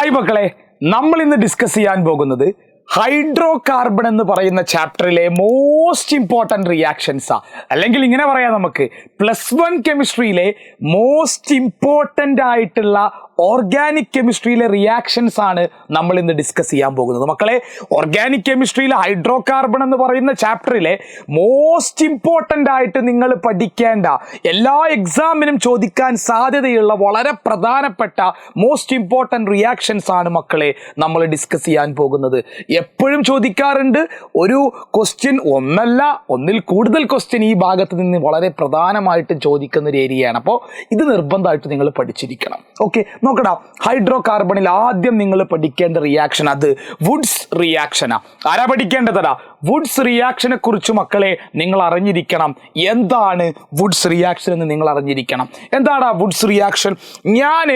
Hi മക്കളെ, നമ്മൾ ഇന്ന് ഡിസ്കസ് ചെയ്യാൻ പോകുന്നത് ഹൈഡ്രോ കാർബൺ എന്ന് പറയുന്ന ചാപ്റ്ററിലെ മോസ്റ്റ് ഇമ്പോർട്ടൻറ്റ് റിയാക്ഷൻസാ. അല്ലെങ്കിൽ ഇങ്ങനെ പറയാം, നമുക്ക് +1 കെമിസ്ട്രിയിലെ മോസ്റ്റ് ഇമ്പോർട്ടൻ്റ് ആയിട്ടുള്ള ഓർഗാനിക് കെമിസ്ട്രിയിലെ റിയാക്ഷൻസ് ആണ് നമ്മൾ ഇന്ന് ഡിസ്കസ് ചെയ്യാൻ പോകുന്നത്. മക്കളെ, ഓർഗാനിക് കെമിസ്ട്രിയിലെ ഹൈഡ്രോ കാർബൺ എന്ന് പറയുന്ന ചാപ്റ്ററിലെ മോസ്റ്റ് ഇമ്പോർട്ടൻ്റ് ആയിട്ട് നിങ്ങൾ പഠിക്കേണ്ട, എല്ലാ എക്സാമിനും ചോദിക്കാൻ സാധ്യതയുള്ള വളരെ പ്രധാനപ്പെട്ട മോസ്റ്റ് ഇമ്പോർട്ടൻ്റ് റിയാക്ഷൻസ് ആണ് മക്കളെ നമ്മൾ ഡിസ്കസ് ചെയ്യാൻ പോകുന്നത്. എപ്പോഴും ചോദിക്കാറുണ്ട്, ഒരു ക്വസ്റ്റ്യൻ ഒന്നല്ല ഒന്നിൽ കൂടുതൽ ക്വസ്റ്റ്യൻ ഈ ഭാഗത്ത് നിന്ന് വളരെ പ്രധാനമായിട്ട് ചോദിക്കുന്ന ഒരു ഏരിയയാണ്. അപ്പോൾ ഇത് നിർബന്ധമായിട്ട് നിങ്ങൾ പഠിച്ചിരിക്കണം. ഓക്കെ, നോക്കടാ, ഹൈഡ്രോ കാർബണിൽ ആദ്യം നിങ്ങൾ പഠിക്കേണ്ട റിയാക്ഷൻ അത് വുഡ്സ് റിയാക്ഷനാ. ആരാ പഠിക്കേണ്ടതടാ? വുഡ്സ് റിയാക്ഷനെ കുറിച്ച് മക്കളെ നിങ്ങൾ അറിഞ്ഞിരിക്കണം. എന്താണ് വുഡ്സ് റിയാക്ഷൻ എന്ന് നിങ്ങൾ അറിഞ്ഞിരിക്കണം. എന്താണ് വുഡ്സ് റിയാക്ഷൻ? ഞാൻ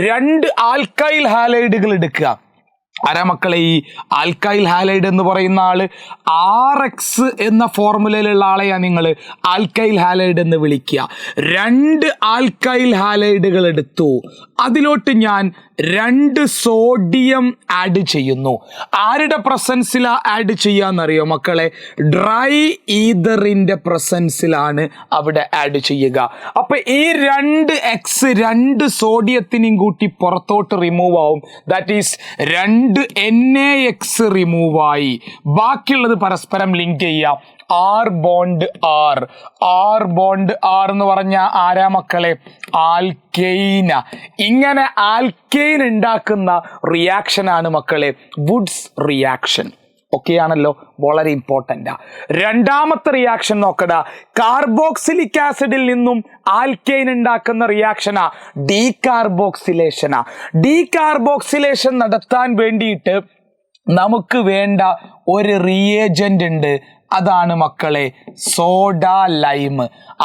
2 ആൽക്കൈൽ ഹാലൈഡുകൾ എടുക്കുക. ആരാ മക്കളെ ഈ ആൽക്കൈൽ ഹാലൈഡ് എന്ന് പറയുന്ന ആള്? RX എന്ന ഫോർമുലയിലുള്ള ആളെയാ നിങ്ങൾ ആൽക്കൈൽ ഹാലൈഡ് എന്ന് വിളിക്കുക. 2 ആൽക്കൈൽ ഹാലൈഡുകൾ എടുത്തു, അതിലോട്ട് ഞാൻ 2 സോഡിയം ആഡ് ചെയ്യുന്നു. ആരുടെ പ്രസൻസിലാ ആഡ് ചെയ്യാന്നറിയോ മക്കളെ? ഡ്രൈ ഈതറിന്റെ പ്രസൻസിലാണ് അവിടെ ആഡ് ചെയ്യുക. അപ്പൊ ഈ 2 സോഡിയത്തിനെയും കൂട്ടി പുറത്തോട്ട് റിമൂവ് ആവും. ദാറ്റ് ഈസ് 2 NaX റിമൂവ് ആയി. ബാക്കിയുള്ളത് പരസ്പരം ലിങ്ക് ചെയ്യാം. R ബോണ്ട് R എന്ന് പറഞ്ഞ ആരാ മക്കളെ? ആൽക്കെയിന. ഇങ്ങനെ ആൽക്കെയിൻ ഉണ്ടാക്കുന്ന റിയാക്ഷനാണ് മക്കളെ വുഡ്സ് റിയാക്ഷൻ. ഓക്കെ ആണല്ലോ, വളരെ ഇമ്പോർട്ടൻ്റാ. രണ്ടാമത്തെ റിയാക്ഷൻ നോക്കടാ, കാർബോക്സിലിക് ആസിഡിൽ നിന്നും ആൽക്കെയിൻ ഉണ്ടാക്കുന്ന റിയാക്ഷനാ ഡീകാർബോക്സിലേഷനാ. ഡീകാർബോക്സിലേഷൻ നടത്താൻ വേണ്ടിയിട്ട് നമുക്ക് വേണ്ട ഒരു റിയേജന്റ് ഉണ്ട്, അതാണ് മക്കളെ സോഡ ലൈം.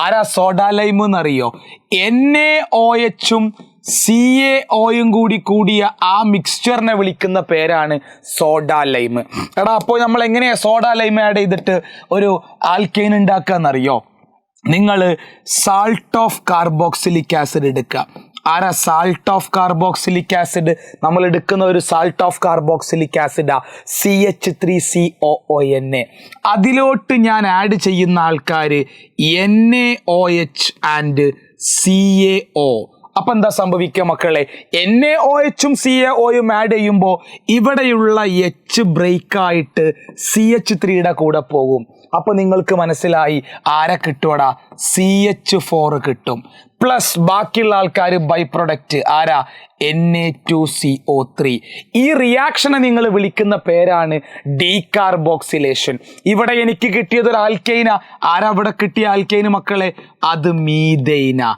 ആരാ സോഡ ലൈം എന്നറിയോ? NaOHും CaOയും കൂടിയ ആ മിക്സ്ചറിനെ വിളിക്കുന്ന പേരാണ് സോഡ ലൈം. എടാ, അപ്പോൾ നമ്മൾ എങ്ങനെയാ സോഡ ലൈം ആഡ് ചെയ്തിട്ട് ഒരു ആൽക്കെയിൻ ഉണ്ടാക്കുക എന്നറിയോ? നിങ്ങൾ സാൾട്ട് ഓഫ് കാർബോക്സിലിക് ആസിഡ് എടുക്കുക. ആരാ സാൾട്ട് ഓഫ് കാർബോക്സിലിക് ആസിഡ്? നമ്മൾ എടുക്കുന്ന ഒരു സാൾട്ട് ഓഫ് കാർബോക്സിലിക് ആസിഡാ CH3COONA. അതിലോട്ട് ഞാൻ ആഡ് ചെയ്യുന്ന ആൾക്കാർ NaOH ആൻഡ് CaO. അപ്പം എന്താ സംഭവിക്കുക മക്കളെ? NaOHും CaOയും ആഡ് ചെയ്യുമ്പോൾ ഇവിടെയുള്ള H ബ്രേക്കായിട്ട് CH3യുടെ കൂടെ പോകും. അപ്പോൾ നിങ്ങൾക്ക് മനസ്സിലായി ആരെ കിട്ടുവടാ? CH4 കിട്ടും. പ്ലസ് ബാക്കിയുള്ള ആൾക്കാർ ബൈ പ്രൊഡക്റ്റ് ആരാ? Na2CO3. ഈ റിയാക്ഷനെ നിങ്ങൾ വിളിക്കുന്ന പേരാണ് ഡീകാർബോക്സിലേഷൻ. ഇവിടെ എനിക്ക് കിട്ടിയത് ഒരു ആൽക്കെയിന. ആരാ ഇവിടെ കിട്ടിയ ആൽക്കെയിന് മക്കളെ? അത് മീഥെയിന്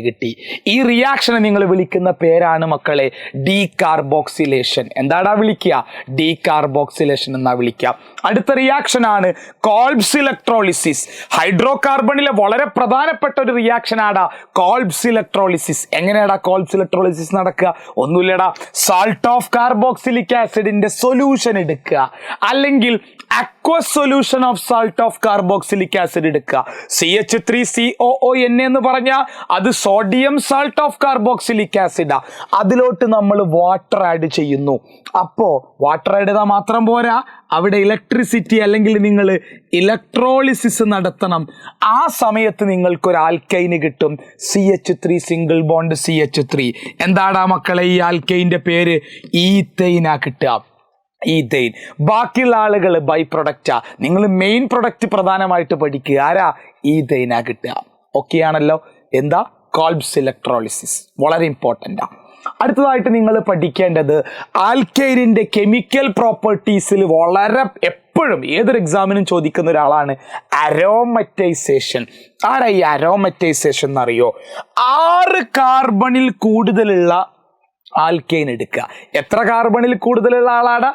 കിട്ടി. ഈ റിയാക്ഷനെ നിങ്ങൾ വിളിക്കുന്ന പേരാണ് മക്കളെ ഡീകാർബോക്സിലേഷൻ. എന്താടാ വിളിക്കുക? ഡീകാർബോക്സിലേഷൻ എന്നാ വിളിക്കുക. അടുത്ത റിയാക്ഷൻ ആണ് കോൾബ്സ് ഇലക്ട്രോളിസിസ്. ഹൈഡ്രോ കാർബണിലെ വളരെ പ്രധാനപ്പെട്ട ഒരു റിയാക്ഷൻ ആടാ കോൾബ്സ് ഇലക്ട്രോളിസിസ്. എങ്ങനെയാടാ കോൾബ്സ് ഇലക്ട്രോളിസിസ് നടക്കുക? ഒന്നുമില്ലടാ, സാൾട്ട് ഓഫ് കാർബോക്സിലിക് ആസിഡിന്റെ സൊല്യൂഷൻ എടുക്കുക, അല്ലെങ്കിൽ aqueous solution of salt of carboxylic acid എടുക്കുക. CH3COONA എന്ന് പറഞ്ഞാൽ അത് സോഡിയം സാൾട്ട് ഓഫ് കാർബോക്സിലിക് ആസിഡാ. അതിലോട്ട് നമ്മൾ വാട്ടർ ആഡ് ചെയ്യുന്നു. അപ്പോൾ വാട്ടർ ആഡ് ചെയ്താൽ മാത്രം പോരാ, അവിടെ ഇലക്ട്രിസിറ്റി അല്ലെങ്കിൽ നിങ്ങൾ ഇലക്ട്രോളിസിസ് നടത്തണം. ആ സമയത്ത് നിങ്ങൾക്കൊരു ആൽക്കൈന് കിട്ടും, CH3 സിംഗിൾ ബോണ്ട് CH3. എന്താടാ മക്കളെ ഈ ആൽക്കൈൻ്റെ പേര്? ഈഥെയിനാ കിട്ടുക. ഈഥെയിൻ. ബാക്കിയുള്ള ആളുകൾ ബൈ പ്രൊഡക്റ്റാ. നിങ്ങൾ മെയിൻ പ്രൊഡക്റ്റ് പ്രധാനമായിട്ട് പഠിക്കുക. ആരാ? ഈഥെയിനാ കിട്ടുക. ഓക്കെ ആണല്ലോ. എന്താ? കോൾബ്സ് ഇലക്ട്രോളിസിസ് വളരെ ഇമ്പോർട്ടൻ്റാ. അടുത്തതായിട്ട് നിങ്ങൾ പഠിക്കേണ്ടത് ആൽക്കൈനിൻ്റെ കെമിക്കൽ പ്രോപ്പർട്ടീസിൽ വളരെ എപ്പോഴും ഏതൊരു എക്സാമിനും ചോദിക്കുന്ന ഒരാളാണ് അരോമറ്റൈസേഷൻ. ആരാ ഈ അരോമറ്റൈസേഷൻ എന്നറിയോ? 6 കാർബണിൽ കൂടുതലുള്ള ആൽക്കെയിൻ എടുക്കുക. എത്ര കാർബണിൽ കൂടുതലുള്ള ആളാണ്?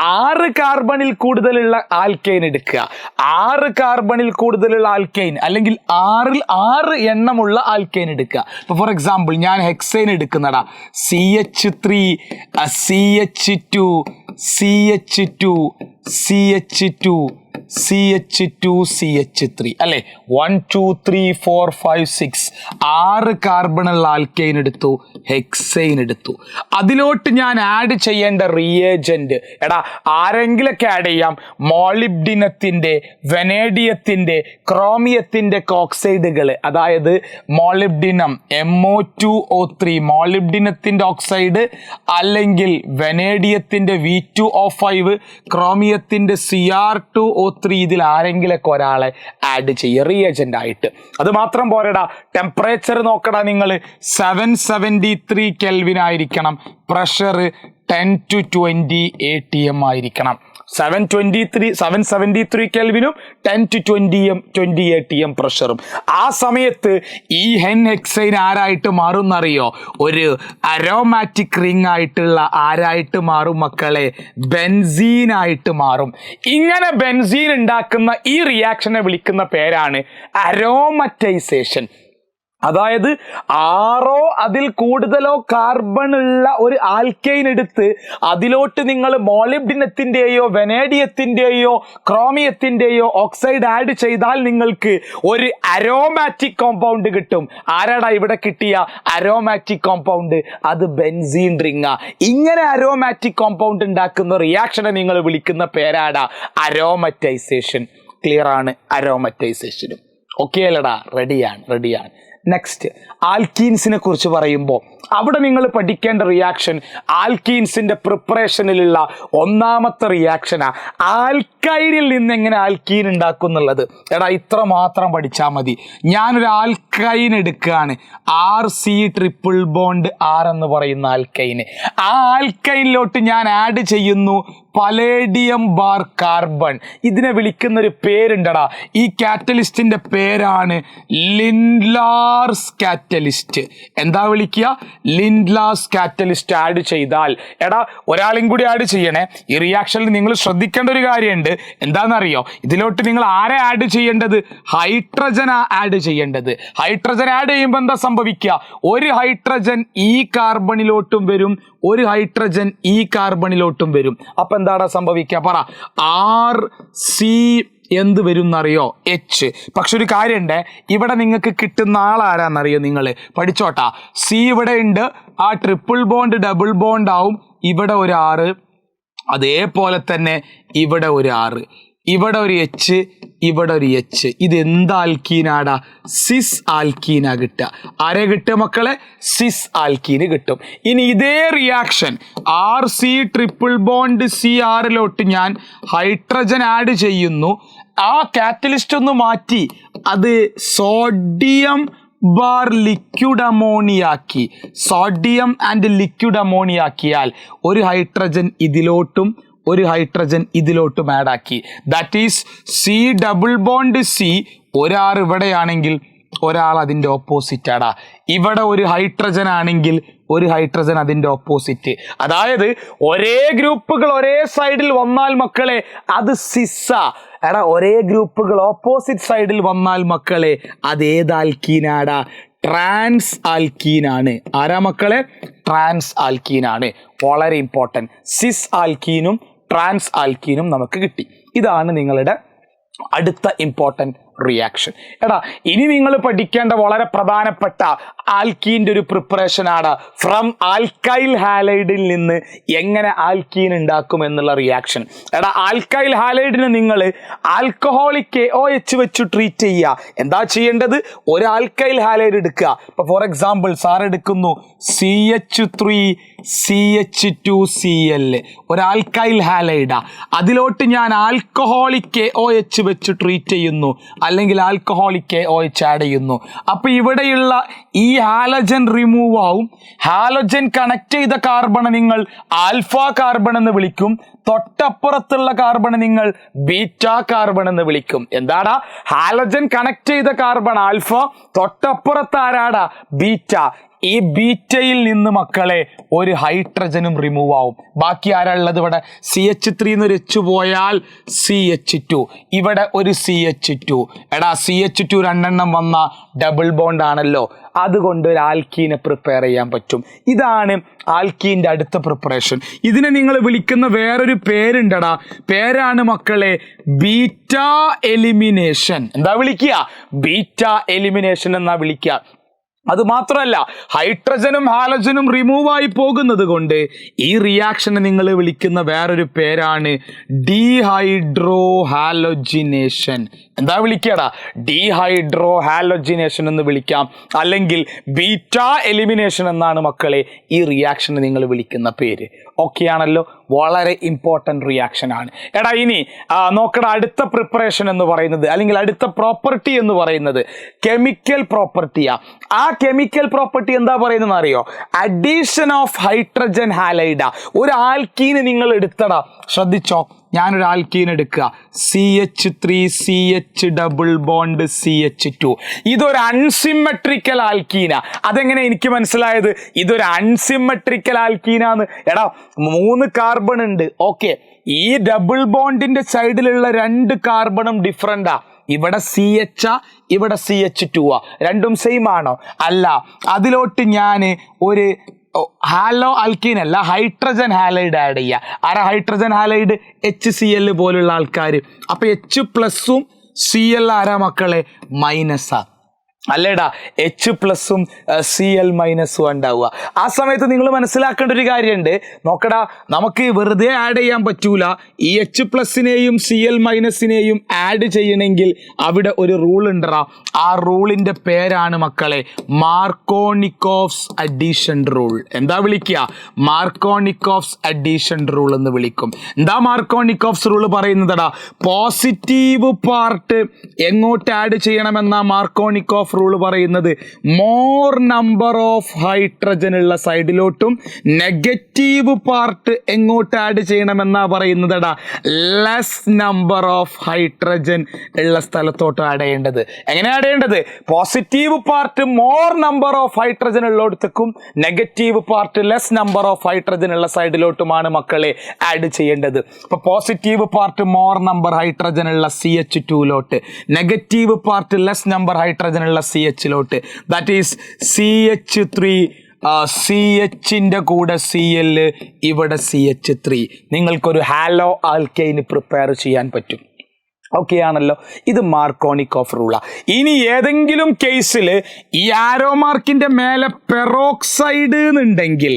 6 കാർബണിൽ കൂടുതലുള്ള ആൽക്കെയിൻ എടുക്കുക. 6 കാർബണിൽ കൂടുതലുള്ള ആൽക്കെയിൻ അല്ലെങ്കിൽ 6 എണ്ണമുള്ള ആൽക്കെയിൻ എടുക്കുക. ഇപ്പോൾ ഫോർ എക്സാമ്പിൾ ഞാൻ hexyne എടുക്കുന്നടാ. CH3 CH2 CH2 CH2 CH2CH3 അല്ലെ, 1 2 3 4 5 6 6 കാർബണുള്ള ആൽക്കൈൻ എടുത്തു, ഹെക്സൈൻ എടുത്തു. അതിലോട്ട് ഞാൻ ആഡ് ചെയ്യേണ്ട റിയേജന്റ്, എടാ ആരെങ്കിലൊക്കെ ആഡ് ചെയ്യാം. മോളിബ്ഡിനത്തിന്റെ, വെനേഡിയത്തിന്റെ, ക്രോമിയത്തിന്റെ ഓക്സൈഡുകൾ, അതായത് മോളിബ്ഡിനം MO2O3 മോളിബ്ഡിനത്തിന്റെ ഓക്സൈഡ്, അല്ലെങ്കിൽ വെനേഡിയത്തിന്റെ V2O5, ക്രോമിയത്തിന്റെ Cr2O3, ഇതിൽ ആരെങ്കിലൊക്കെ ഒരാളെ ആഡ് ചെയ്യുക റിയേജന്റ് ആയിട്ട്. അത് മാത്രം പോരടാ, ടെമ്പറേച്ചർ നോക്കടാ നിങ്ങൾ, 773 കെൽവിൻ ആയിരിക്കണം, പ്രഷർ 10 to 20 atm ആയിരിക്കണം. 773 കെൽവിനും 10 to 20 atm പ്രഷറും. ആ സമയത്ത് ഈ ഹെക്സൈൻ ആരായിട്ട് മാറും എന്നറിയോ? ഒരു അരോമാറ്റിക് റിംഗ് ആയിട്ടുള്ള ആരായിട്ട് മാറും മക്കളെ? ബെൻസീൻ ആയിട്ട് മാറും. ഇങ്ങനെ ബെൻസീൻ ഉണ്ടാക്കുന്ന ഈ റിയാക്ഷനെ വിളിക്കുന്ന പേരാണ് അരോമറ്റൈസേഷൻ. അതായത് 6 അതിൽ കൂടുതലോ കാർബൺ ഉള്ള ഒരു ആൽക്കൈൻ എടുത്ത് അതിലോട്ട് നിങ്ങൾ മോളിബ്ഡിനത്തിന്റെയോ വെനേഡിയത്തിന്റെയോ ക്രോമിയത്തിന്റെയോ ഓക്സൈഡ് ആഡ് ചെയ്താൽ നിങ്ങൾക്ക് ഒരു അരോമാറ്റിക് കോമ്പൗണ്ട് കിട്ടും. ആരാടാ ഇവിടെ കിട്ടിയ അരോമാറ്റിക് കോമ്പൗണ്ട്? അത് ബെൻസീൻ റിംഗാ. ഇങ്ങനെ അരോമാറ്റിക് കോമ്പൗണ്ട് ഉണ്ടാക്കുന്ന റിയാക്ഷനെ നിങ്ങൾ വിളിക്കുന്ന പേരാടാ അരോമറ്റൈസേഷൻ. ക്ലിയർ ആണ് അരോമറ്റൈസേഷനും? ഓക്കെ അല്ലടാ? റെഡിയാണ്. നെക്സ്റ്റ്, ആൽക്കീൻസിനെ കുറിച്ച് പറയുമ്പോൾ അവിടെ നിങ്ങൾ പഠിക്കേണ്ട റിയാക്ഷൻ ആൽക്കീൻസിന്റെ പ്രിപ്പറേഷനിലുള്ള ഒന്നാമത്തെ റിയാക്ഷനാ ആൽക്കൈനിൽ നിന്ന് എങ്ങനെ ആൽക്കീൻ ഉണ്ടാക്കും എന്നുള്ളത്. എടാ ഇത്ര മാത്രം പഠിച്ചാൽ മതി. ഞാനൊരു ആൽക്കൈൻ എടുക്കുകയാണ്, RC∼R എന്ന് പറയുന്ന ആൽക്കൈന്. ആ ആൽക്കൈനിലോട്ട് ഞാൻ ആഡ് ചെയ്യുന്നു പലേഡിയം ബാർ കാർബൺ. ഇതിനെ വിളിക്കുന്ന ഒരു പേരുണ്ടടാ. ഈ കാറ്റലിസ്റ്റിന്റെ പേരാണ് ലിൻഡ്ലാർസ് കാറ്റലിസ്റ്റ്. എന്താ വിളിക്കുക? ലിൻഡ്ലാർസ് കാറ്റലിസ്റ്റ് ആഡ് ചെയ്താൽ, എടാ ഒരാളും കൂടി ആഡ് ചെയ്യണേ. ഈ റിയാക്ഷനിൽ നിങ്ങൾ ശ്രദ്ധിക്കേണ്ട ഒരു കാര്യമുണ്ട്. എന്താണെന്നറിയോ? ഇതിലോട്ട് നിങ്ങൾ ആരെ ആഡ് ചെയ്യേണ്ടത്? ഹൈഡ്രജൻ ആഡ് ചെയ്യേണ്ടത്. ഹൈഡ്രജൻ ആഡ് ചെയ്യുമ്പോൾ എന്താ സംഭവിക്കുക? ഒരു ഹൈഡ്രജൻ ഈ കാർബണിലോട്ടും വരും, ഒരു ഹൈഡ്രജൻ ഈ കാർബണിലോട്ടും വരും. അപ്പൊ എന്താടാ സംഭവിക്കുക? പറ. RC എന്ത് വരും എന്നറിയോ? H. പക്ഷെ ഒരു കാര്യമുണ്ട്, ഇവിടെ നിങ്ങൾക്ക് കിട്ടുന്ന ആളാരാന്നറിയോ? നിങ്ങൾ പഠിച്ചോട്ടാ. C ഇവിടെ ഉണ്ട്, ആ ട്രിപ്പിൾ ബോണ്ട് ഡബിൾ ബോണ്ട് ആവും. ഇവിടെ ഒരു R, അതേപോലെ തന്നെ ഇവിടെ ഒരു R, ഇവിടെ ഒരു H, ഇവിടെ ഒരു H. ഇത് എന്ത് ആൽക്കീനാടാ? സിസ് ആൽക്കീനാ കിട്ടുക. ആരെ കിട്ടുക മക്കളെ? സിസ് ആൽക്കീന് കിട്ടും. ഇനി ഇതേ റിയാക്ഷൻ RC∼BondCrലോട്ട് ഞാൻ ഹൈഡ്രജൻ ആഡ് ചെയ്യുന്നു. ആ കാറ്റലിസ്റ്റ് ഒന്ന് മാറ്റി അത് സോഡിയം ബാർ ലിക്വിഡ് അമോണിയാക്കി, സോഡിയം ആൻഡ് ലിക്വിഡ് അമോണിയാക്കിയാൽ ഒരു ഹൈഡ്രജൻ ഇതിലോട്ടും ഒരു ഹൈഡ്രജൻ ഇതിലോട്ടും ആഡ് ആക്കി. That is C∼Bond. ഒരാൾ ഇവിടെയാണെങ്കിൽ ഒരാൾ അതിൻ്റെ ഓപ്പോസിറ്റ് ആടാ. ഇവിടെ ഒരു ഹൈഡ്രജൻ ആണെങ്കിൽ ഒരു ഹൈഡ്രജൻ അതിൻ്റെ ഓപ്പോസിറ്റ്. അതായത് ഒരേ ഗ്രൂപ്പുകൾ ഒരേ സൈഡിൽ വന്നാൽ മക്കളെ അത് സിസ്സാ. എടാ ഒരേ ഗ്രൂപ്പുകൾ ഓപ്പോസിറ്റ് സൈഡിൽ വന്നാൽ മക്കളെ അത് ഏത് ആൽക്കീനാടാ? ട്രാൻസ് ആൽക്കീനാണ്. ആരാ മക്കളെ? ട്രാൻസ് ആൽക്കീനാണ്. വളരെ ഇമ്പോർട്ടൻറ്റ്. സിസ് ആൽക്കീനും ട്രാൻസ് ആൽക്കീനും നമുക്ക് കിട്ടി. ഇതാണ് നിങ്ങളുടെ അടുത്ത ഇമ്പോർട്ടൻറ്റ് റിയാക്ഷൻ. എടാ ഇനി നിങ്ങൾ പഠിക്കേണ്ട വളരെ പ്രധാനപ്പെട്ട ആൽക്കീൻ്റെ ഒരു പ്രിപ്പറേഷനാണ് ഫ്രം ആൽക്കൈൽ ഹാലൈഡിൽ നിന്ന് എങ്ങനെ ആൽക്കീൻ ഉണ്ടാക്കും എന്നുള്ള റിയാക്ഷൻ. എടാ ആൽക്കൈൽ ഹാലൈഡിനെ നിങ്ങൾ ആൽക്കഹോളിക് KOH വെച്ച് ട്രീറ്റ് ചെയ്യുക. എന്താ ചെയ്യേണ്ടത്? ഒരു ആൽക്കൈൽ ഹാലൈഡ് എടുക്കുക. ഇപ്പോൾ ഫോർ എക്സാമ്പിൾ സാർ എടുക്കുന്നു CH3CH2Cl, ഒരു ആൽക്കൈൽ ഹാലൈഡാ. അതിലോട്ട് ഞാൻ ആൽക്കഹോളിക് KOH വെച്ച് ട്രീറ്റ് ചെയ്യുന്നു, അല്ലെങ്കിൽ ആൽക്കഹോളിക് KOH ആഡ് ചെയ്യുന്നു. അപ്പൊ ഇവിടെയുള്ള ഈ ഹാലജൻ റിമൂവ് ആവും. ഹാലജൻ കണക്ട് ചെയ്ത കാർബൺ നിങ്ങൾ ആൽഫ കാർബൺ എന്ന് വിളിക്കും. തൊട്ടപ്പുറത്തുള്ള കാർബൺ നിങ്ങൾ ബീറ്റ കാർബൺ എന്ന് വിളിക്കും. എന്താടാ? ഹാലജൻ കണക്ട് ചെയ്ത കാർബൺ ആൽഫ, തൊട്ടപ്പുറത്ത് ആരാടാ? ബീറ്റ. ഈ ബീറ്റയിൽ നിന്ന് മക്കളെ ഒരു ഹൈഡ്രജനും റിമൂവ് ആവും. ബാക്കി ആരാ ഉള്ളത്? ഇവിടെ CH3 എന്നൊരു H പോയാൽ CH2, ഇവിടെ ഒരു CH2. എടാ CH2 രണ്ടെണ്ണം വന്ന ഡബിൾ ബോണ്ട് ആണല്ലോ, അതുകൊണ്ട് ഒരു ആൽക്കീനെ പ്രിപ്പയർ ചെയ്യാൻ പറ്റും. ഇതാണ് ആൽക്കീൻ്റെ അടുത്ത പ്രിപ്പറേഷൻ. ഇതിനെ നിങ്ങൾ വിളിക്കുന്ന വേറൊരു പേരുണ്ടടാ, പേരാണ് മക്കളെ ബീറ്റ എലിമിനേഷൻ. എന്താ വിളിക്കുക? ബീറ്റ എലിമിനേഷൻ എന്നാ വിളിക്കുക. അത് മാത്രമല്ല, ഹൈഡ്രജനും ഹാലജനും റിമൂവ് ആയി പോകുന്നത് കൊണ്ട് ഈ റിയാക്ഷനെ നിങ്ങൾ വിളിക്കുന്ന വേറൊരു പേരാണ് ഡീഹൈഡ്രോ ഹാലോജിനേഷൻ. എന്താ വിളിക്കടാ? ഡീഹൈഡ്രോ ഹാലോജിനേഷൻ എന്ന് വിളിക്കാം, അല്ലെങ്കിൽ ബീറ്റ എലിമിനേഷൻ എന്നാണ് മക്കളെ ഈ റിയാക്ഷന് നിങ്ങൾ വിളിക്കുന്ന പേര്. ഓക്കെ ആണല്ലോ? വളരെ ഇമ്പോർട്ടൻ്റ് റിയാക്ഷൻ ആണ്. എടാ ഇനി നോക്കടാ, അടുത്ത പ്രിപ്പറേഷൻ എന്ന് പറയുന്നത്, അല്ലെങ്കിൽ അടുത്ത പ്രോപ്പർട്ടി എന്ന് പറയുന്നത് കെമിക്കൽ പ്രോപ്പർട്ടിയാ. ആ കെമിക്കൽ പ്രോപ്പർട്ടി എന്താ പറയുന്നത് അറിയോ? Addition of hydrogen halide. ഒരു ആൽക്കീന് നിങ്ങൾ എടുത്തടാ, ശ്രദ്ധിച്ചോ, ഞാനൊരു ആൽക്കീൻ എടുക്കുക, CH3 CH double bond CH2. ഇതൊരു അൺസിമെട്രിക്കൽ ആൽക്കീന. അതെങ്ങനെ എനിക്ക് മനസ്സിലായത്? ഇതൊരു അൺസിമെട്രിക്കൽ ആൽക്കീനാന്ന്. എടാ 3 കാർബൺ ഉണ്ട്, ഓക്കെ. ഈ ഡബിൾ ബോണ്ടിന്റെ സൈഡിലുള്ള 2 കാർബണും ഡിഫറൻറ്റാ. ഇവിടെ CH, ഇവിടെ CH2. രണ്ടും സെയിം ആണോ? അല്ല. അതിലോട്ട് ഞാൻ ഒരു ഹാലോ ആൽക്കീൻ അല്ല, ഹൈഡ്രജൻ ഹാലൈഡ് ആഡ് ചെയ്യുക. ആരാ ഹൈഡ്രജൻ ഹാലൈഡ്? HCl പോലുള്ള ആൾക്കാർ. അപ്പൊ H+ഉം Cl ആരാ മക്കളെ? മൈനസാ. അല്ലേടാ? H+ഉം Cl- ഉണ്ടാവുക. ആ സമയത്ത് നിങ്ങൾ മനസ്സിലാക്കേണ്ട ഒരു കാര്യമുണ്ട്. നോക്കടാ, നമുക്ക് വെറുതെ ആഡ് ചെയ്യാൻ പറ്റൂല. ഈ H+നെയും Cl- ആഡ് ചെയ്യണമെങ്കിൽ അവിടെ ഒരു റൂൾ ഉണ്ടറാ. ആ റൂളിന്റെ പേരാണ് മക്കളെ മാർക്കോണിക്കോഫ്സ് അഡീഷൻ റൂൾ. എന്താ വിളിക്കുക? മാർക്കോണിക്കോഫ്സ് അഡീഷൻ റൂൾ എന്ന് വിളിക്കും. എന്താ മാർക്കോണിക്കോഫ്സ് റൂൾ പറയുന്നതടാ? പോസിറ്റീവ് പാർട്ട് എങ്ങോട്ട് ആഡ് ചെയ്യണമെന്നാ മാർക്കോണിക്കോഫ് റൂൾ പറയുന്നത്? മോർ നമ്പർ ഓഫ് ഹൈഡ്രജൻ ഉള്ള സൈഡിലോട്ടും നെഗറ്റീവ് പാർട്ട് എങ്ങോട്ട് ആഡ് ചെയ്യണമെന്നാ പറയുന്നതടാ? ലെസ് നമ്പർ ഓഫ് ഹൈഡ്രജൻ ഉള്ള സ്ഥലത്തോട്ട് ആഡ് ചെയ്യേണ്ടത്. എങ്ങനെ ആഡ് ചെയ്യേണ്ടത്? Positive part more number of hydrogen ഉള്ളിടത്തേക്കും negative part less number of hydrogen ഉള്ള സൈഡിലോട്ടുമാണ് മക്കളെ ആഡ് ചെയ്യേണ്ടത്. ഇപ്പൊ positive part more number hydrogen ഉള്ള CH2ലോട്ട്, negative part less number hydrogen ഉള്ള CHലോട്ട്. ദാറ്റ് ഈസ് CH3, CHന്റെ കൂടെ Cl, ഇവിടെ CH3. നിങ്ങൾക്കൊരു ഹാലോ ആൽക്കൈന് പ്രിപ്പയർ ചെയ്യാൻ പറ്റും. ഓക്കെ ആണല്ലോ? ഇത് മാർക്കോണിക്കോഫ് റൂളാ. ഇനി ഏതെങ്കിലും കേസിൽ ഈ ആരോ മാർക്കിന്റെ മേലെ പെറോക്സൈഡ് എന്നുണ്ടെങ്കിൽ,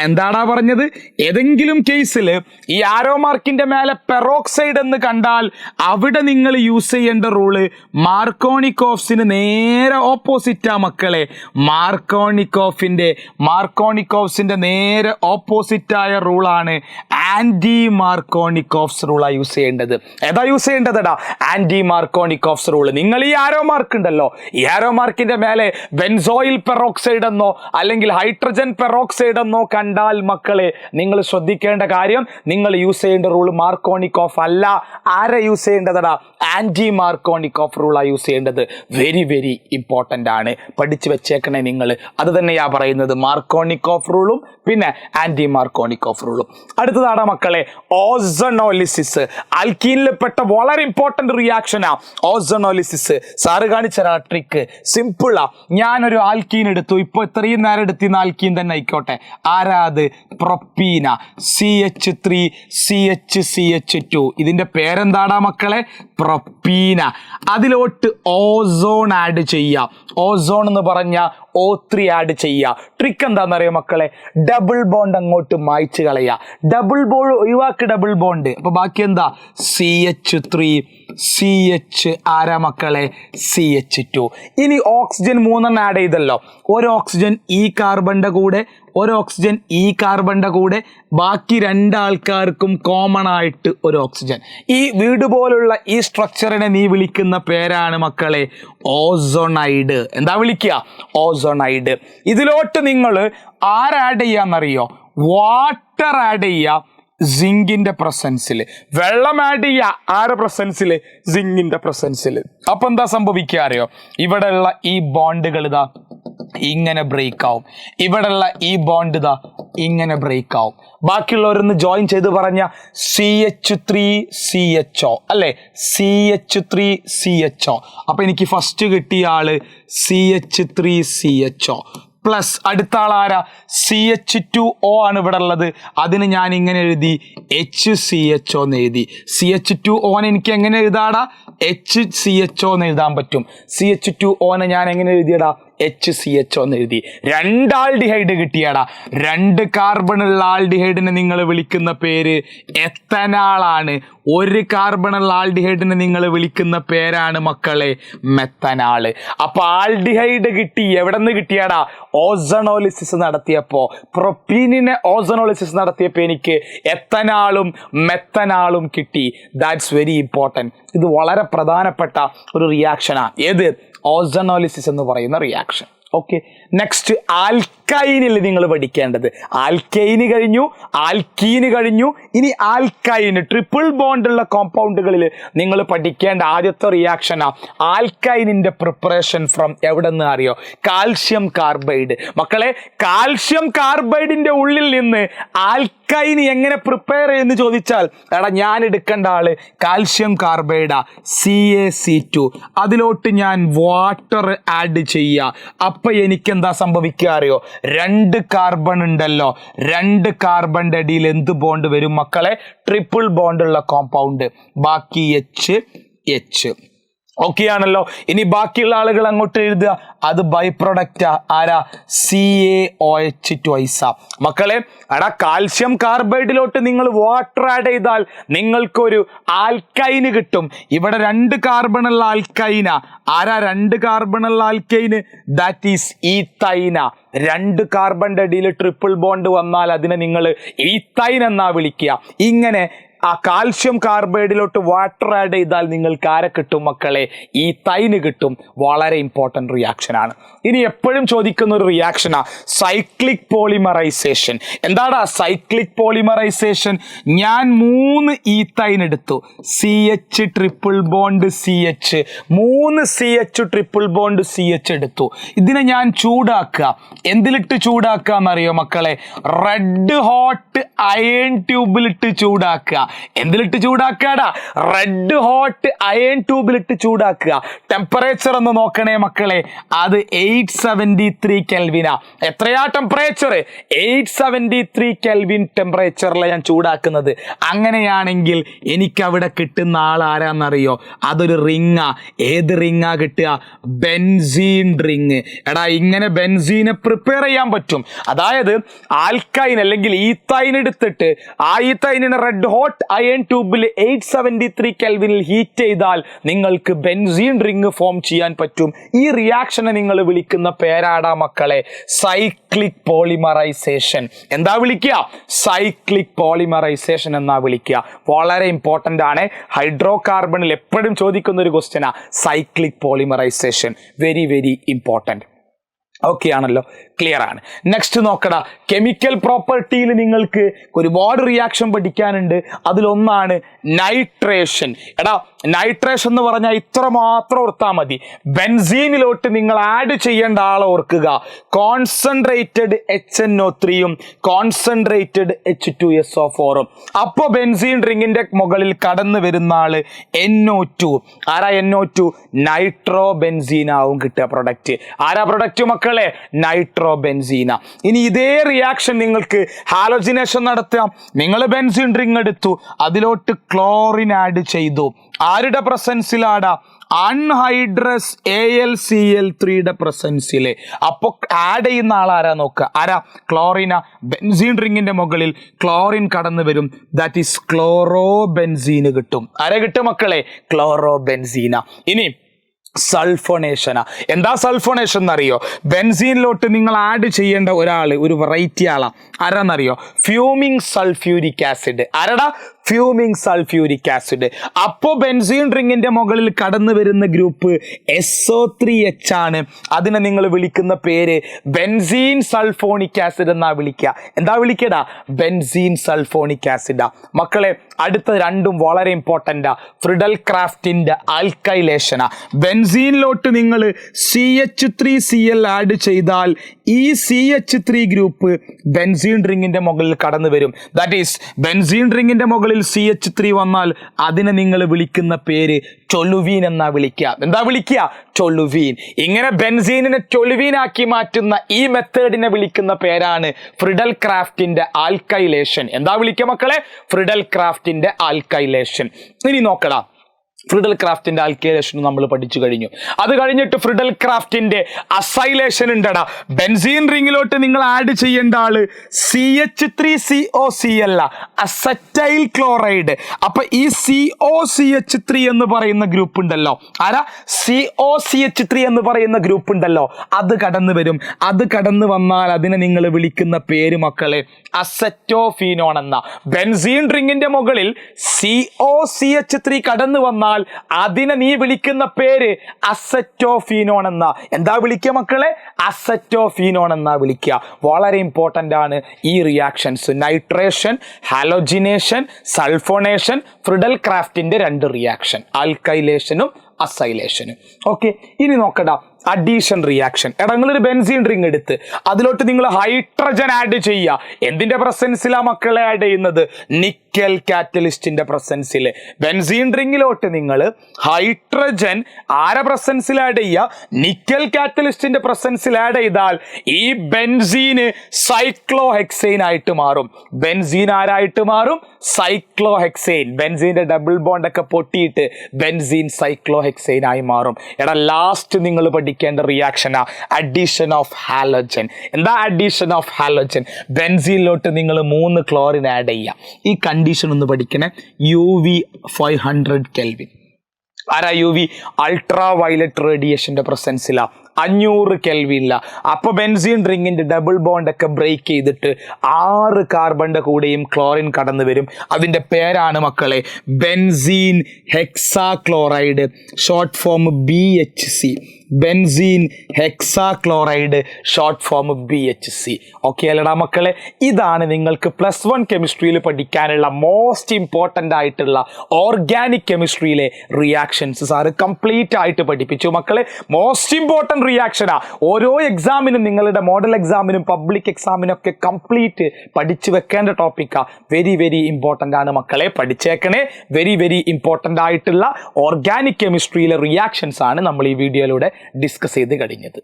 എന്താടാ പറഞ്ഞത്? ഏതെങ്കിലും കേസിൽ ഈ ആരോ മാർക്കിന്റെ മേലെ പെറോക്സൈഡ് എന്ന് കണ്ടാൽ അവിടെ നിങ്ങൾ യൂസ് ചെയ്യേണ്ട റൂള് മാർക്കോണിക്കോഫ്സിന് നേരെ ഓപ്പോസിറ്റാ മക്കളെ. മാർക്കോണിക്കോഫ്സിന്റെ നേരെ ഓപ്പോസിറ്റായ റൂളാണ് ആന്റി മാർക്കോണിക്കോഫ്സ് റൂളാ യൂസ് ചെയ്യേണ്ടത്. ഏതാ യൂസ് ചെയ്യേണ്ടത്? Anti Markovnikov's rule. നിങ്ങൾ ഈ ആരോ മാർക്ക് ഉണ്ടല്ലോ, ഈ ആരോ മാർക്കിന്റെ മേലെ ബെൻസോയിൽ പെറോക്സൈഡ് എന്നോ അല്ലെങ്കിൽ ഹൈഡ്രജൻ പെറോക്സൈഡ് എന്നോ കണ്ടാൽ മക്കളെ നിങ്ങൾ ശ്രദ്ധിക്കേണ്ട കാര്യം, നിങ്ങൾ യൂസ് ചെയ്യേണ്ട റൂൾ മാർക്കോണിക്കോഫ് അല്ല. ആരെ യൂസ് ചെയ്യേണ്ടതടാ? ആന്റി മാർക്കോണിക്കോഫ് റൂളാ യൂസ് ചെയ്യേണ്ടത്. വെരി വെരി ഇമ്പോർട്ടൻ്റ് ആണ്, പഠിച്ചു വെച്ചേക്കണേ നിങ്ങൾ. അത് തന്നെയാ പറയുന്നത്, മാർക്കോണിക്കോഫ് റൂളും പിന്നെ ആന്റി മാർക്കോണിക്കോഫ് റൂളും. അടുത്തതാണ് മക്കളെ ഓസോണോലിസിസ്. ആൽക്കീനിൽ പെട്ട വളരെ ഇമ്പോർട്ടന്റ് റിയാക്ഷനാ ഓസോണോലിസിസ്. സാറ് കാണിച്ചരാ ട്രിക്ക്, സിമ്പിളാ. ഞാനൊരു ആൽക്കീൻ എടുത്തു, ഇപ്പൊ ഇത്രയും നേരം എടുത്തിരുന്ന ആൽക്കീൻ തന്നെ ആയിക്കോട്ടെ. ആരാ അത്? പ്രൊപ്പീന. CH3 CH2. ഇതിന്റെ പേരെന്താടാ മക്കളെ? പ്രൊപ്പീന. അതിലോട്ട് ഓസോൺ ആഡ് ചെയ്യാം. ഓസോൺ എന്ന് പറഞ്ഞ O3 ആഡ് ചെയ്യുക. ട്രിക്ക് എന്താണെന്നറിയോ മക്കളെ? ഡബിൾ ബോണ്ട് അങ്ങോട്ട് മായ്ച്ചു കളയുക. ഡബിൾ ബോണ്ട് ഒഴിവാക്ക്, ഡബിൾ ബോണ്ട്. അപ്പൊ ബാക്കി എന്താ? CH3 CH ആരാ മക്കളെ? CH2. ഇനി ഓക്സിജൻ 3 ആഡ് ചെയ്തല്ലോ. ഒരു ഓക്സിജൻ ഈ കാർബണിന്റെ കൂടെ, ഒരു ഓക്സിജൻ ഈ കാർബണിന്റെ കൂടെ, ബാക്കി 2 ആൾക്കാർക്കും കോമൺ ആയിട്ട് ഒരു ഓക്സിജൻ. ഈ വീട് പോലുള്ള ഈ സ്ട്രക്ചറിനെ നീ വിളിക്കുന്ന പേരാണ് മക്കളെ ഓസോണൈഡ്. എന്താ വിളിക്കുക? ഓസോണൈഡ്. ഇതിലോട്ട് നിങ്ങൾ ആഡ് ചെയ്യാന്നറിയോ? വാട്ടർ ആഡ് ചെയ്യുക സിങ്കിന്റെ പ്രസൻസിൽ. വെള്ളം ആഡ് ചെയ്യുക ആരുടെ പ്രസൻസിൽ? സിങ്കിന്റെ പ്രസൻസിൽ. അപ്പൊ എന്താ സംഭവിക്കുക അറിയോ? ഇവിടെയുള്ള ഈ ബോണ്ടുകൾ ഇതാ ഇങ്ങനെ ബ്രേക്ക് ആവും. ഇവിടെയുള്ള ഈ ബോണ്ട് ഇതാ ഇങ്ങനെ ബ്രേക്ക് ആവും. ബാക്കിയുള്ളവരൊന്ന് ജോയിൻ ചെയ്ത് പറഞ്ഞ CH3CHO അല്ലെ, CH3CHO. അപ്പൊ എനിക്ക് ഫസ്റ്റ് കിട്ടിയ ആള് CH3CHO പ്ലസ് അടുത്ത ആളാരാ CH2O ആണ് ഇവിടെ ഉള്ളത്. അതിന് ഞാൻ ഇങ്ങനെ എഴുതി HCHO എന്ന് എഴുതി. CH2O എനിക്ക് എങ്ങനെ എഴുതാടാ? HCHO എന്ന് എഴുതാൻ പറ്റും. CH2O ഞാൻ എങ്ങനെ എഴുതിയടാ? HCHO എന്ന് എഴുതി. 2 ആൽഡിഹൈഡ് കിട്ടിയാടാ. 2 കാർബണുള്ള ആൽഡിഹൈഡിനെ നിങ്ങൾ വിളിക്കുന്ന പേര് എത്തനാളാണ്. 1 കാർബണുള്ള ആൽഡിഹൈഡിനെ നിങ്ങൾ വിളിക്കുന്ന പേരാണ് മക്കളെ മെത്തനാള്. അപ്പൊ ആൽഡിഹൈഡ് കിട്ടി. എവിടെ നിന്ന് കിട്ടിയാടാ? ഓസണോളിസിസ് നടത്തിയപ്പോ, പ്രൊപ്പീനിനെ ഓസണോളിസിസ് നടത്തിയപ്പോ എനിക്ക് എത്തനാളും മെത്തനാളും കിട്ടി. That's very important. ഇത് വളരെ പ്രധാനപ്പെട്ട ഒരു റിയാക്ഷനാണ്. ഏത്? ഓസണോളിസിസ് എന്ന് പറയുന്ന റിയാക്ഷൻ. ഓക്കെ, നെക്സ്റ്റ് ആൽക്കൈനിൽ നിങ്ങൾ പഠിക്കേണ്ടത്. ആൽക്കൈന് കഴിഞ്ഞു, ആൽക്കീന് കഴിഞ്ഞു, ഇനി ആൽക്കൈന് ട്രിപ്പിൾ ബോണ്ടുള്ള കോമ്പൗണ്ടുകളിൽ നിങ്ങൾ പഠിക്കേണ്ട ആദ്യത്തെ റിയാക്ഷനാ ആൽക്കൈനിന്റെ പ്രിപ്പറേഷൻ ഫ്രം എവിടെ നിന്ന് അറിയോ? Calcium carbide. മക്കളെ, കാൽഷ്യം കാർബൈഡിന്റെ ഉള്ളിൽ നിന്ന് ആൽക്കൈന് എങ്ങനെ പ്രിപ്പയർ ചെയ്യുന്നു ചോദിച്ചാൽ, എടാ ഞാൻ എടുക്കേണ്ട ആള് കാൽഷ്യം കാർബൈഡാ, CaC2. അതിലോട്ട് ഞാൻ വാട്ടർ ആഡ് ചെയ്യുക. അപ്പൊ എനിക്ക് എന്താ സംഭവിക്കുക അറിയോ? 2 കാർബൺ ഉണ്ടല്ലോ, 2 കാർബണിന്റെ അടിയിൽ എന്ത് ബോണ്ട് വരും മക്കളെ? ട്രിപ്പിൾ ബോണ്ടുള്ള കോമ്പൗണ്ട്. ബാക്കി H. ഓക്കെ ആണല്ലോ. ഇനി ബാക്കിയുള്ള ആളുകൾ അങ്ങോട്ട് എഴുതുക. അത് ബൈ പ്രൊഡക്റ്റാ. ആരാ? CaOH ട്വൈസ. മക്കളെ, എടാ കാൽഷ്യം കാർബൈഡിലോട്ട് നിങ്ങൾ വാട്ടർ ആഡ് ചെയ്താൽ നിങ്ങൾക്കൊരു ആൽക്കൈന് കിട്ടും. ഇവിടെ 2 കാർബണുള്ള ആൽക്കൈന. ആരാ 2 കാർബണുള്ള ആൽക്കൈന്? That is ethyne. 2 കാർബണിന്റെ അടിയിൽ ട്രിപ്പിൾ ബോണ്ട് വന്നാൽ അതിനെ നിങ്ങൾ ഈത്തൈൻ എന്നാ വിളിക്കുക. ഇങ്ങനെ ആ കാൽഷ്യം കാർബൈഡിലോട്ട് വാട്ടർ ആഡ് ചെയ്താൽ നിങ്ങൾക്ക് ആരെ കിട്ടും മക്കളെ? ഈത്തൈന് കിട്ടും. വളരെ ഇമ്പോർട്ടൻറ്റ് റിയാക്ഷൻ ആണ്. ഇനി എപ്പോഴും ചോദിക്കുന്ന ഒരു റിയാക്ഷനാ സൈക്ലിക് പോളിമറൈസേഷൻ. എന്താടാ സൈക്ലിക് പോളിമറൈസേഷൻ? ഞാൻ 3 ഈത്തൈൻ എടുത്തു, CH triple bond CH, 3 CH triple bond CH എടുത്തു. ഇതിനെ ഞാൻ ചൂടാക്കുക. എന്തിലിട്ട് ചൂടാക്കുക എന്നറിയോ മക്കളെ? റെഡ് ഹോട്ട് അയൺ ട്യൂബിലിട്ട് ചൂടാക്കുക. എന്തിലിട്ട് ചൂടാക്കാടാ? റെഡ് ഹോട്ട് അയൺ ട്യൂബിലിട്ട് ചൂടാക്കുക. ടെമ്പറേച്ചർ ഒന്ന് നോക്കണേ മക്കളെ. അത് 873 കെൽവിനാ. എത്രയാ ടെമ്പറേച്ചർ? 873 കെൽവിൻ ടെമ്പറേച്ചറിലാണ് ഞാൻ ചൂടാക്കുന്നത്. അങ്ങനെയാണെങ്കിൽ എനിക്ക് അവിടെ കിട്ടുന്ന ആൾ ആരാന്നറിയോ? അതൊരു റിങ്ങാ. ഏത് റിങ്ങാ കിട്ടുക? Benzene ring. എടാ, ഇങ്ങനെ ബെൻസീനെ പ്രിപ്പയർ ചെയ്യാൻ പറ്റും. അതായത് ആൽക്കൈൻ അല്ലെങ്കിൽ ഈത്തൈൻ എടുത്തിട്ട് ആ ഈത്തൈനിനെ റെഡ് ഹോട്ട് അയൺ ട്യൂബിൽ 873 കെൽവിനിൽ ഹീറ്റ് ചെയ്താൽ നിങ്ങൾക്ക് ബെൻസീൻ റിങ് ഫോം ചെയ്യാൻ പറ്റും. ഈ റിയാക്ഷനെ നിങ്ങൾ വിളിക്കുന്ന പേരാടാ മക്കളെ? Cyclic polymerisation. എന്താ വിളിക്കുക? സൈക്ലിക് പോളിമറൈസേഷൻ എന്നാ വിളിക്കുക. വളരെ ഇമ്പോർട്ടൻ്റ് ആണ്. ഹൈഡ്രോ കാർബണിൽ എപ്പോഴും ചോദിക്കുന്ന ഒരു ക്വസ്റ്റ്യനാ cyclic polymerisation. Very very important. Okay ആണല്ലോ, ക്ലിയർ ആണ്. നെക്സ്റ്റ് നോക്കടാ, കെമിക്കൽ പ്രോപ്പർട്ടിയിൽ നിങ്ങൾക്ക് ഒരുപാട് റിയാക്ഷൻ പഠിക്കാനുണ്ട്. അതിലൊന്നാണ് നൈട്രേഷൻ. എടാ, നൈട്രേഷൻ എന്ന് പറഞ്ഞാൽ ഇത്ര മാത്രം ഓർത്താൽ മതി. ബെൻസീനിലോട്ട് നിങ്ങൾ ആഡ് ചെയ്യേണ്ട ആളെ ഓർക്കുക. കോൺസെൻട്രേറ്റഡ് HNO3യും കോൺസെൻട്രേറ്റഡ് H2SO4ഉം. അപ്പോൾ ബെൻസീൻ റിങ്ങിന്റെ മുകളിൽ കടന്നു വരുന്ന ആള് NO2. ആരാ NO2? നൈട്രോ ബെൻസീനാവും കിട്ടുക പ്രൊഡക്റ്റ്. ആരാ പ്രൊഡക്റ്റ് മക്കളെ? നൈട്രോ ബെൻസീന. ഇനി ഇതേ റിയാക്ഷൻ നിങ്ങൾക്ക് ഹാലോജിനേഷൻ നടത്താം. നിങ്ങൾ ബെൻസീൻ റിങ് എടുത്തു, അതിലോട്ട് ക്ലോറിൻ ആഡ് ചെയ്തു. ആരുടെ പ്രസൻസിലാടാ? അൺഹൈഡ്രസ് AlCl3യുടെ പ്രസൻസില്. അപ്പൊ ആഡ് ചെയ്യുന്ന ആളാരാ നോക്കുക? ആരാ? ക്ലോറിന. ബെൻസീൻ റിങ്ങിന്റെ മുകളിൽ ക്ലോറിൻ കടന്നു വരും. ദാറ്റ് ഈസ് ക്ലോറോ ബെൻസീന് കിട്ടും. ആരെ കിട്ടും മക്കളെ? ക്ലോറോ ബെൻസീന. ഇനി സൾഫോണേഷനാ. എന്താ സൾഫോണേഷൻ എന്നറിയോ? ബെൻസീനിലോട്ട് നിങ്ങൾ ആഡ് ചെയ്യേണ്ട ഒരാൾ, ഒരു വെറൈറ്റി ആളാ. ആരാന്നറിയോ? ഫ്യൂമിങ് സൾഫ്യൂരിക് ആസിഡ്. ആരടാ? Fuming sulphuric acid. അപ്പോൾ ബെൻസീൻ റിങ്ങിന്റെ മുകളിൽ കടന്നു വരുന്ന ഗ്രൂപ്പ് SO3H ആണ്. അതിനെ നിങ്ങൾ വിളിക്കുന്ന പേര് ബെൻസീൻ സൾഫോണിക് ആസിഡ് എന്നാ വിളിക്കുക. എന്താ വിളിക്കടാ? Benzene sulphonic ആസിഡാ. മക്കളെ, അടുത്ത രണ്ടും വളരെ ഇമ്പോർട്ടൻ്റാ. ഫ്രിഡൽ ക്രാഫ്റ്റിന്റെ ആൽക്കൈലേഷനാ. ബെൻസീനിലോട്ട് നിങ്ങൾ CH3Cl ആഡ് ചെയ്താൽ ഈ CH3 ഗ്രൂപ്പ് ബെൻസീൻ റിങ്ങിന്റെ മുകളിൽ കടന്നു വരും. ദാറ്റ് ഈസ് ബെൻസീൻ റിങ്ങിന്റെ മുകളിൽ CH3 വന്നാൽ അതിനെ നിങ്ങൾ വിളിക്കുന്ന പേര് ടൊലുവീൻ എന്നാ വിളിക്കുക. എന്താ വിളിക്കുക? ടൊലുവീൻ. ഇങ്ങനെ ബെൻസീനിനെ ടൊലുവീൻ ആക്കി മാറ്റുന്ന ഈ മെത്തേഡിനെ വിളിക്കുന്ന പേരാണ് ഫ്രിഡൽ ക്രാഫ്റ്റിന്റെ ആൽക്കൈലേഷൻ. എന്താ വിളിക്കുക മക്കളെ? ഫ്രിഡൽ ക്രാഫ്റ്റിന്റെ ആൽക്കൈലേഷൻ. ഇനി നോക്കടാ, ഫ്രിഡൽ ക്രാഫ്റ്റിന്റെ ആൽക്കൈലേഷൻ നമ്മൾ പഠിച്ചു കഴിഞ്ഞു. അത് കഴിഞ്ഞിട്ട് ഫ്രിഡൽ ക്രാഫ്റ്റിന്റെ അസൈലേഷൻ ഉണ്ടടാ. ബെൻസീൻ റിങ്ങിലോട്ട് നിങ്ങൾ ആഡ് ചെയ്യേണ്ട ആള് CH3COCl, അസറ്റൈൽ ക്ലോറൈഡ്. അപ്പൊ ഈ COCH3 എന്ന് പറയുന്ന ഗ്രൂപ്പ് ഉണ്ടല്ലോ, ആരാ? COCH3 എന്ന് പറയുന്ന ഗ്രൂപ്പ് ഉണ്ടല്ലോ, അത് കടന്നു വരും. അത് കടന്നു വന്നാൽ അതിനെ നിങ്ങൾ വിളിക്കുന്ന പേര് മക്കളെ അസറ്റോഫീനോൺ എന്ന. ബെൻസീൻ റിങ്ങിന്റെ മുകളിൽ COCH3 കടന്നു വന്നാൽ അതിനെ നീ വിളിക്കുന്ന പേര് അസറ്റോഫീനോൺ എന്ന. എന്താ വിളിക്കുക മക്കളെ? അസറ്റോഫീനോൺ എന്നാ വിളിക്കുക. വളരെ ഇമ്പോർട്ടൻ്റ് ആണ് ഈ reactions. Nitration, halogenation, sulphonation, Friedel ക്രാഫ്റ്റിന്റെ 2 റിയാക്ഷൻ, ആൽക്കൈലേഷനും അസൈലേഷനും. ഓക്കെ, ഇനി നോക്കടാ അഡീഷൻ റിയാക്ഷൻ. എടാ, നിങ്ങളൊരു ബെൻസീൻ റിങ് എടുത്ത് അതിലോട്ട് നിങ്ങൾ ഹൈഡ്രജൻ ആഡ് ചെയ്യുക. എന്തിന്റെ പ്രസൻസിലാ മക്കളെ ആഡ് ചെയ്യുന്നത്? നിക്കൽ കാറ്റലിസ്റ്റിന്റെ പ്രസൻസിൽ. ബെൻസീൻ റിങ്ങിലോട്ട് നിങ്ങൾ ഹൈഡ്രജൻ ആരെ പ്രസൻസിൽ ആഡ് ചെയ്യുക? നിക്കൽ കാറ്റലിസ്റ്റിന്റെ പ്രസൻസിൽ ആഡ് ചെയ്താൽ ഈ ബെൻസീന് സൈക്ലോഹെക്സൈൻ ആയിട്ട് മാറും. ബെൻസീൻ ആരായിട്ട് മാറും? സൈക്ലോഹെക്സൈൻ. ബെൻസീന്റെ ഡബിൾ ബോണ്ട് ഒക്കെ പൊട്ടിയിട്ട് ബെൻസീൻ സൈക്ലോഹെക്സൈൻ ആയി മാറും. എടാ, ലാസ്റ്റ് നിങ്ങൾ പഠിക്കേണ്ട റിയാക്ഷനാ അഡീഷൻ ഓഫ് ഹാലോജൻ. എന്താ അഡീഷൻ ഓഫ് ഹാലോജൻ? ബെൻസീനിലോട്ട് നിങ്ങൾ 3 ക്ലോറിൻ ആഡ് ചെയ്യുക. ഈ കണ്ടീഷൻ ഒന്ന് പഠിക്കണേ. UV 500 kelvin. ആരാ UV? അൾട്രാ വയലറ്റ് റേഡിയേഷന്റെ പ്രസൻസിലാ. 500 കെൽവിനില്ല. അപ്പൊ ബെൻസീൻ റിങ്ങിന്റെ ഡബിൾ ബോണ്ട് ഒക്കെ ബ്രേക്ക് ചെയ്തിട്ട് 6 കാർബണിന്റെ കൂടെയും ക്ലോറിൻ കടന്നു വരും. അതിന്റെ പേരാണ് മക്കളെ benzene hexachloride, short form BHC. Benzene hexachloride, short form BHC. Okay അല്ലടാ മക്കളെ? ഇതാണ് നിങ്ങൾക്ക് +1 കെമിസ്ട്രിയിൽ പഠിക്കാനുള്ള മോസ്റ്റ് ഇമ്പോർട്ടൻ്റ് ആയിട്ടുള്ള ഓർഗാനിക് കെമിസ്ട്രിയിലെ റിയാക്ഷൻസ്. സാറ് കംപ്ലീറ്റ് ആയിട്ട് പഠിപ്പിച്ചു മക്കളെ. മോസ്റ്റ് ഇമ്പോർട്ടൻ്റ് റിയാക്ഷനാ. ഓരോ എക്സാമിനും, നിങ്ങളുടെ മോഡൽ എക്സാമിനും പബ്ലിക് എക്സാമിനും ഒക്കെ കംപ്ലീറ്റ് പഠിച്ചു വെക്കേണ്ട ടോപ്പിക്കാ. വെരി വെരി ഇമ്പോർട്ടൻ്റ് ആണ് മക്കളെ, പഠിച്ചേക്കണേ. വെരി വെരി ഇമ്പോർട്ടൻ്റ് ആയിട്ടുള്ള ഓർഗാനിക് കെമിസ്ട്രിയിലെ റിയാക്ഷൻസ് ആണ് നമ്മൾ ഈ വീഡിയോയിലൂടെ ഡിസ്കസ് ചെയ്ത് കഴിഞ്ഞത്.